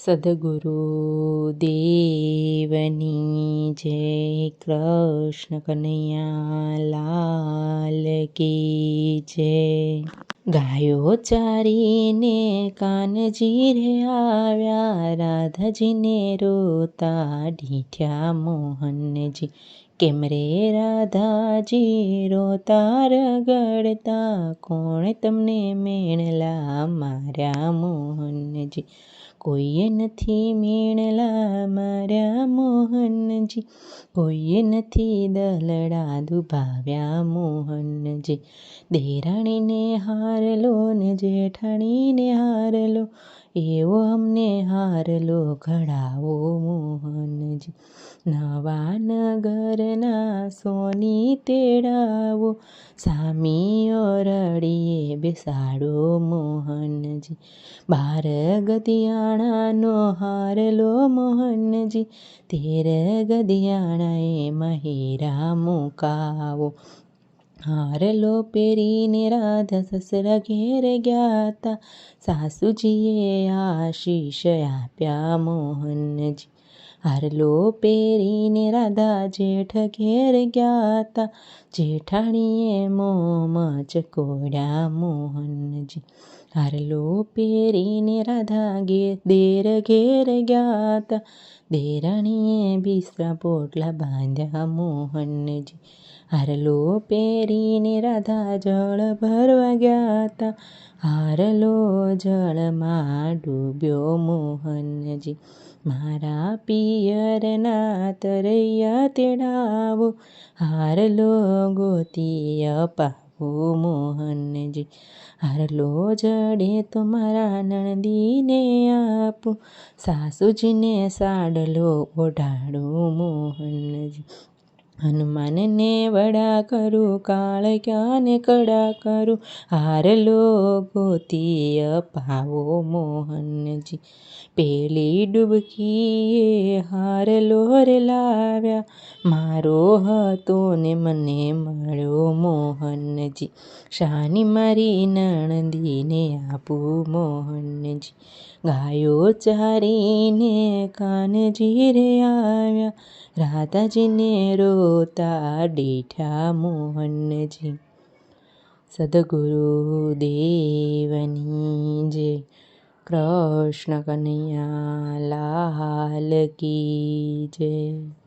સદગુરુ દેવની જય. કૃષ્ણ કનૈયા લાલ કી જય. ગાયો ચારીને કાનજી રે આવ્યા, રાધાજીને રોતા ડીઠ્યા મોહનજી. કેમ રે રાધાજી રોતા રગડતા, કોણે તમને મેણલા માર્યા મોહનજી. કોઈએ નથી મેણલા માર્યા મોહનજી, કોઈએ નથી દલડા દુભાવ્યા મોહનજી. દેરાણીને હારલો ને જેઠાણીને હારલો, એવો અમને હારલો ઘડાવો મોહનજી. નવા નગરના સોની તેડાવો, સામીઓ રડીએ બેસાડો મોહનજી. 12 ગદિયાણાનો હારલો મોહનજી, 13 ગદિયાણાએ મહેરા મુકાવો. હારલો પહેરીને રાધા સસરા ઘેર ગ્યાતા, સાસુજીએ આશીષ આપ્યા મોહનજી. હારલો પહેરીને રાધા જેઠ ઘેર ગ્યાતા, જેઠાણીએ મોં મચકોડ્યા મોહનજી. હારલો પહેરીને રાધા દેર ઘેર ગ્યાતા, દેરાણીએ બિસ્તરા પોટલા બાંધ્યા મોહનજી. હારલો પહેરીને રાધા જળ ભરવા ગ્યાતા, હારલો જળમાં ડૂબ્યો મોહનજી. મારા પિયરના તરૈયા તેડાવો, હારલો ગોતી અપાવો મોહનજી. હારલો જડે તો મારા નણંદીને આપું, સાસુજીને સાડલો ઓઢાડો મોહનજી. હનુમાનને વડા કરું, કાળક્યાને કડા કરું, હારલો ગોતી અપાવો મોહનજી. પેલી ડૂબકીએ હારલો રે લાવ્યા, મારો હતો ને મને મળ્યો મોહનજી. શાની મારી નણંદીને આપું મોહનજી. ગાયો ચારીને કાનજી રે આવ્યા, રાધાજીને રોતા ડીઠા મોહનજી. સદગુરુ દેવની જય. કૃષ્ણ કનૈયા લાલ કી જય.